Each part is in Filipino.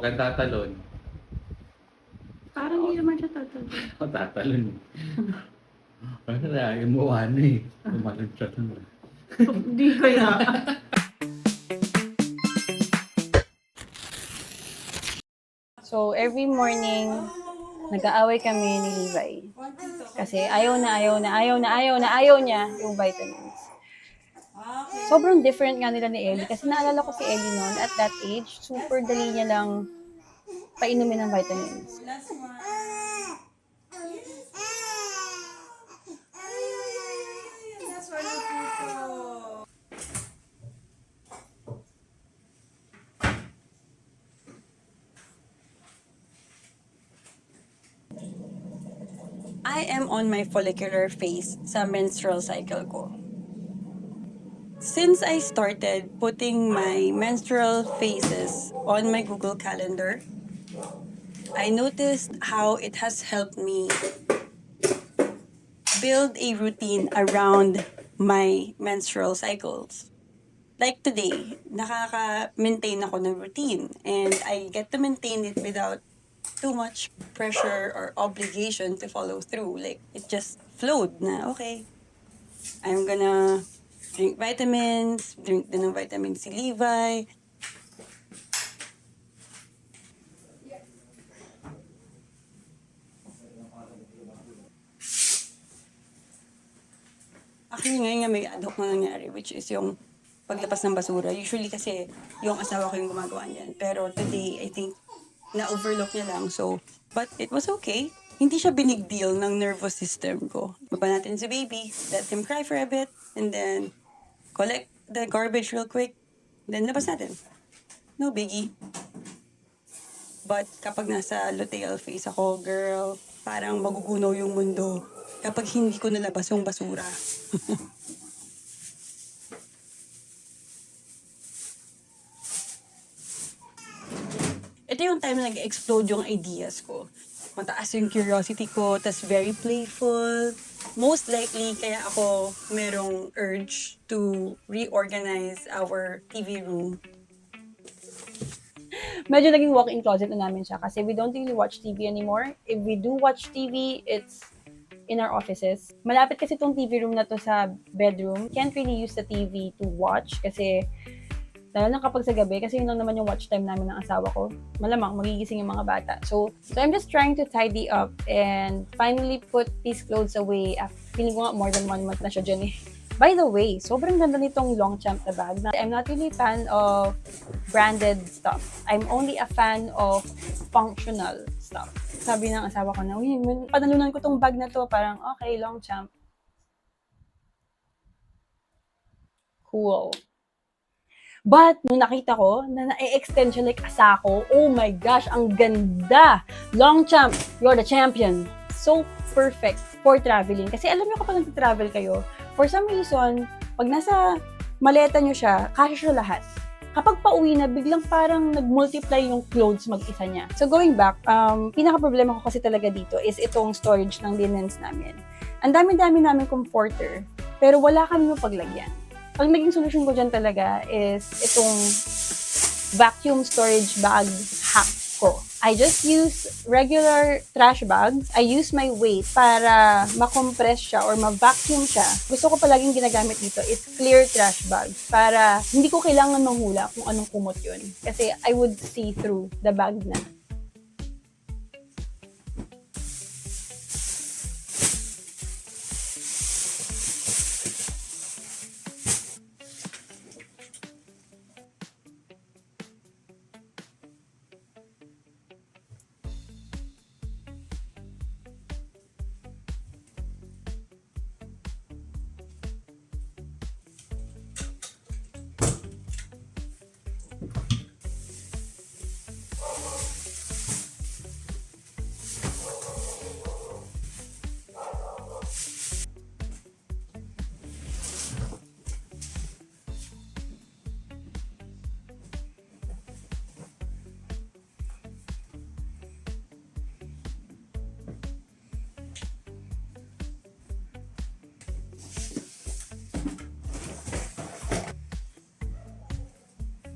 Huwag kang tatalon. Parang hindi naman siya tatalon. Ako tatalon. Ano na, yung mukha na eh. Tumalon siya nun. Hindi kaya. So, every morning, nag-aaway kami ni Levi. Kasi ayaw niya yung vitamins. Sobrang different nga nila ni Ellie. Kasi naalala ko si Ellie noon, at that age, super dali niya lang painumin ng vitamins. I am on my follicular phase sa menstrual cycle ko. Since I started putting my menstrual phases on my Google Calendar, I noticed how it has helped me build a routine around my menstrual cycles. Like today, nakaka-maintain ako ng routine and I get to maintain it without too much pressure or obligation to follow through. Like, it just flowed na, okay, I'm gonna drink vitamins, drink din ng vitamin si Levi. Actually, ngayon nga may ad hoc na nangyari, which is yung paglapas ng basura. Usually kasi yung asawa ko yung gumagawa niyan. Pero today, I think, na-overlook niya lang. So, but it was okay. Hindi siya big deal ng nervous system ko. Baba natin si baby, let him cry for a bit, and then collect the garbage real quick, then labas natin. No biggie. But kapag nasa luteal phase ako, girl, parang magugunaw yung mundo kapag hindi ko nalabas yung basura. Ito yung time na nag-explode yung ideas ko. Mataas yung curiosity ko, tas very playful. Most likely, kaya ako merong urge to reorganize our TV room. Medyo naging walk-in closet na namin siya kasi we don't really watch TV anymore. If we do watch TV, it's in our offices. Malapit kasi itong TV room na to sa bedroom. Can't really use the TV to watch kasi lalo na kapag sa gabi, kasi yun lang naman yung watch time namin ng asawa ko. Malamang, magigising yung mga bata. So I'm just trying to tidy up and finally put these clothes away. Feeling ko nga more than 1 month na siya dyan eh. By the way, sobrang ganda nitong Longchamp na bag. I'm not really a fan of branded stuff. I'm only a fan of functional stuff. Sabi ng asawa ko na, uy, panalunan ko tong bag na to. Parang, okay, Longchamp. Cool. But, nung nakita ko, na na-extend siya like asako, oh my gosh, ang ganda! Longchamp, you're the champion. So perfect for traveling. Kasi alam nyo kapag nag-travel kayo, for some reason, pag nasa maleta nyo siya, kasya siya lahat. Kapag pauwi na, biglang parang nag-multiply yung clothes mag-isa niya. So going back, pinaka-problema ko kasi talaga dito is itong storage ng linens namin. Ang dami-dami namin comforter, pero wala kami yung paglagyan. Ang naging solution ko dyan talaga is itong vacuum storage bag hack ko. I just use regular trash bags. I use my weight para makompress siya or ma-vacuum siya. Gusto ko palaging ginagamit dito is clear trash bags para hindi ko kailangan manghula kung anong kumot yun. Kasi I would see through the bag na.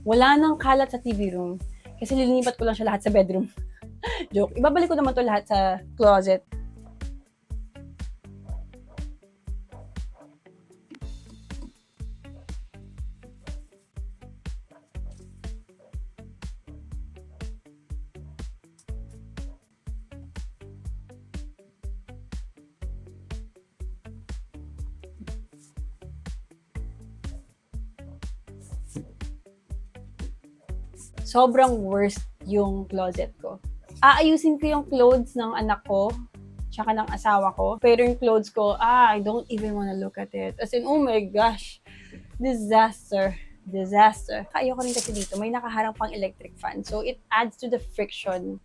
Wala nang kalat sa TV room. Kasi lilipat ko lang siya lahat sa bedroom. Joke. Ibabalik ko naman to lahat sa closet. Sobrang worst yung closet ko. Aayusin ko yung clothes ng anak ko, tsaka ng asawa ko. Pero yung clothes ko, I don't even wanna look at it. As in, oh my gosh, disaster. Disaster. Ayoko rin kasi dito, may nakaharang pang electric fan. So, it adds to the friction.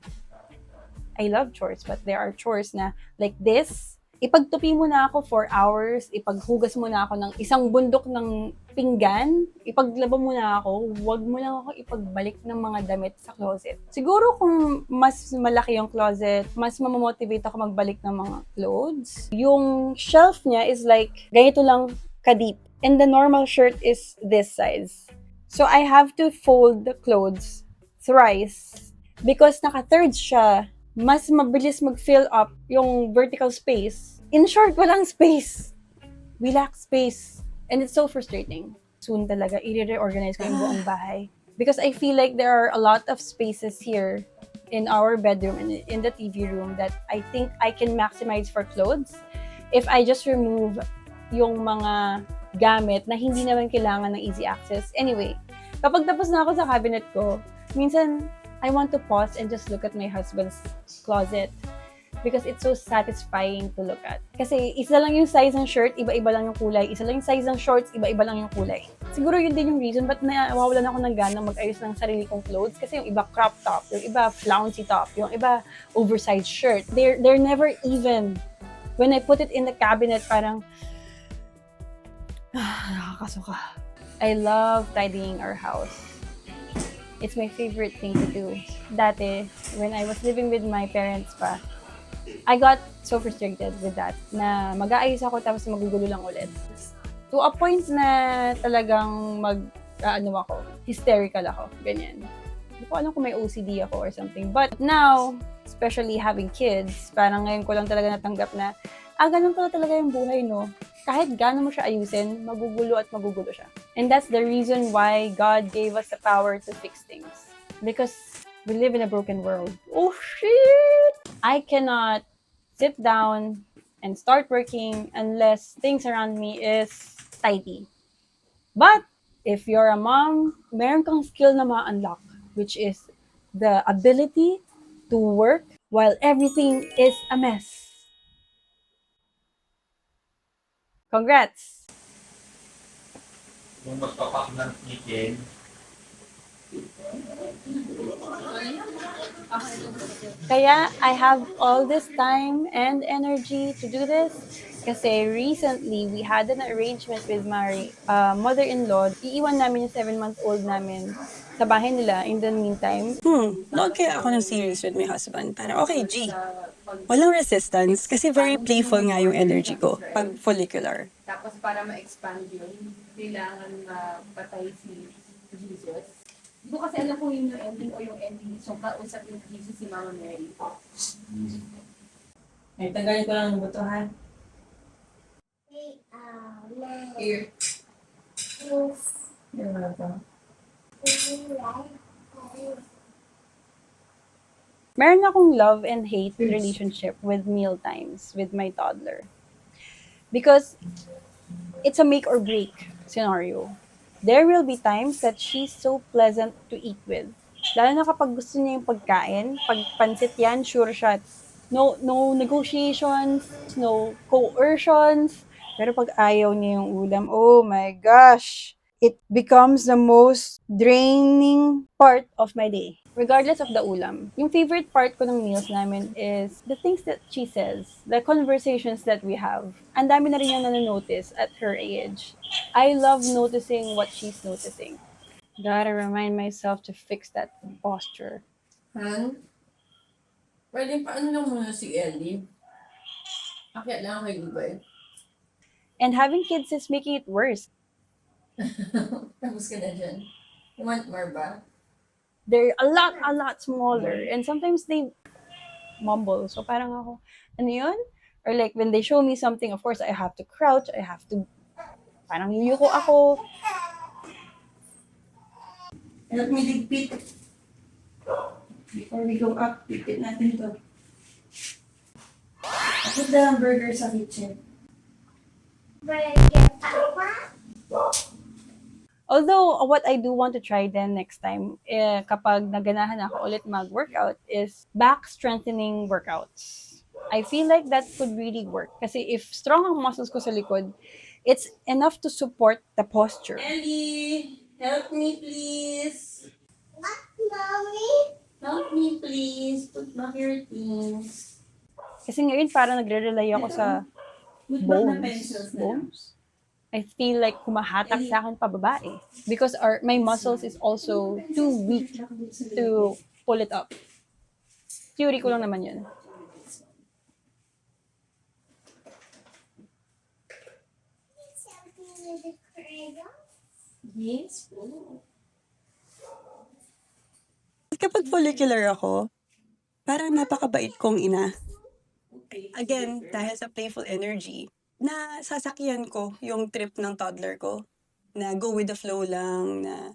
I love chores, but there are chores na like this. Ipagtupi mo na ako for hours, ipaghugas mo na ako ng isang bundok ng pinggan, ipaglaba mo na ako, wag mo lang ako ipagbalik ng mga damit sa closet. Siguro kung mas malaki yung closet, mas mamamotivate ako magbalik ng mga clothes. Yung shelf niya is like, ganito lang ka-deep. And the normal shirt is this size. So I have to fold the clothes thrice because naka-thirds siya. Mas mabilis mag-fill up yung vertical space. In short, walang space. We lack space. And it's so frustrating. Soon talaga, i-reorganize ko yung buong bahay. Because I feel like there are a lot of spaces here in our bedroom and in the TV room that I think I can maximize for clothes if I just remove yung mga gamit na hindi naman kailangan ng easy access. Anyway, kapag tapos na ako sa cabinet ko, minsan I want to pause and just look at my husband's closet because it's so satisfying to look at. Kasi isa lang yung size ng shirt, iba-iba lang yung kulay. Isa lang yung size ng shorts, iba-iba lang yung kulay. Siguro yun din yung reason ba't nawawalan ako ng gana mag-ayos ng sarili kong clothes kasi yung iba crop top, yung iba flouncy top, yung iba oversized shirt. They're never even. When I put it in the cabinet, parang nakakasuka. I love tidying our house. It's my favorite thing to do. Dati, when I was living with my parents pa, I got so frustrated with that, na mag-aayos ako tapos magugulo lang ulit. To a point na talagang hysterical ako, ganyan. Hindi ko alam kung may OCD ako or something. But now, especially having kids, parang ngayon ko lang talaga natanggap na, ganun pala talaga yung buhay, no? Kahit gaano mo siya ayusin, magugulo at magugulo siya. And that's the reason why God gave us the power to fix things. Because we live in a broken world. Oh, shit! I cannot sit down and start working unless things around me is tidy. But, if you're a mom, meron kang skill na ma-unlock, which is the ability to work while everything is a mess. Congrats! Kung magpapak ng chicken, Kaya I have all this time and energy to do this kasi recently we had an arrangement with my mother-in-law. Iiwan namin yung 7-month-old namin sa bahay nila. In the meantime, Nood kaya ako ng series with my husband. Parang, okay, G. Walang resistance kasi very playful nga yung energy ko pag follicular. Tapos para ma-expand yun, kailangan mapatay si Jesus. Hindi ko kasi alam kung yun yung ending o yung ending. So, kausap yung Jesus si Mama Mary. Ay, tanggalin ko lang ng buto, ha? Here. You're welcome. meron akong love and hate relationship with meal times with my toddler. Because it's a make or break scenario. There will be times that she's so pleasant to eat with. Lalo na kapag gusto niya yung pagkain, pag pansit yan, sure shot. No negotiations, no coercions. Pero pag ayaw niya yung ulam, oh my gosh! It becomes the most draining part of my day. Regardless of the ulam. Yung favorite part ko ng meals namin is the things that she says, the conversations that we have. Ang dami na rin niya nanonotice at her age. I love noticing what she's noticing. Gotta remind myself to fix that posture. Han? Pwede paano lang muna si Ellie? Akyat lang kay Dubai. And having kids is making it worse. Tapos ka na dyan. You want more ba? they're a lot smaller. And sometimes they mumble. So parang ako, ano yun? Or like when they show me something, of course, I have to crouch, I have to, parang yuyuko ako. Help me ligpit. Before we go up, ligpit natin to. Put the hamburger sa kitchen. Although, what I do want to try then next time, kapag naganahan ako ulit mag-workout, is back strengthening workouts. I feel like that could really work. Kasi if strong ang muscles ko sa likod, it's enough to support the posture. Ellie, help me please. What, Mommy? Help me please. Put back your things. Kasi ngayon parang nagre-rely ako sa Put back na bones. pencils na lang. Bones? I feel like humahatak sa akin pababa eh. Because my muscles is also too weak to pull it up. Theory ko lang naman yun. Something with the crayon? Yes. Kapag follicular ako, parang napakabait kong ina. Again, dahil sa playful energy, na sasakyan ko yung trip ng toddler ko. Na go with the flow lang, na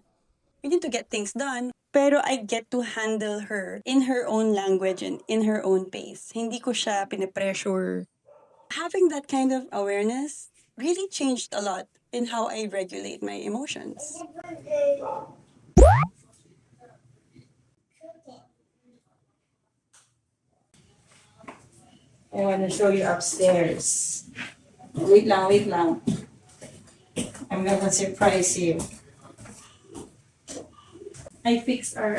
we need to get things done. Pero I get to handle her in her own language and in her own pace. Hindi ko siya pinipressure. Having that kind of awareness really changed a lot in how I regulate my emotions. I want to show you upstairs. Wait lang. I'm gonna surprise you. I fixed our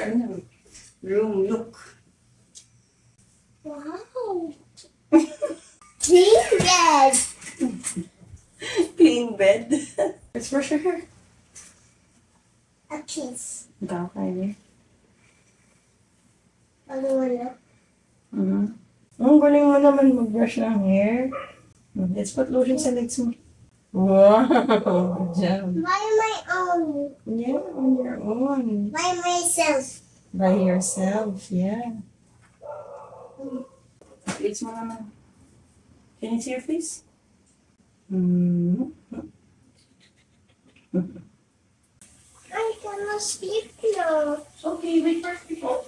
room. Look. Wow. Green bed. Clean bed. Let's brush your hair. A kiss. Okay. Ano wala? Ang galing mo naman mag-brush ng hair. Let's put lotion sa legs mo. Wow! Good job. By my own. Yeah, on your own. By myself. By yourself, yeah. Face mo naman. Can you see your face? I cannot sleep now. Okay, wait for people.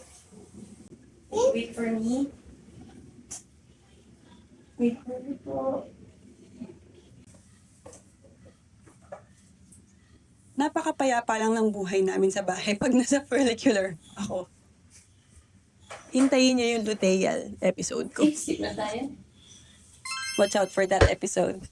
Wait for me. Wait for people. Napakapayapa lang ng buhay namin sa bahay pag nasa follicular ako. Hintayin niyo yung luteal episode ko. Skip na tayo. Watch out for that episode.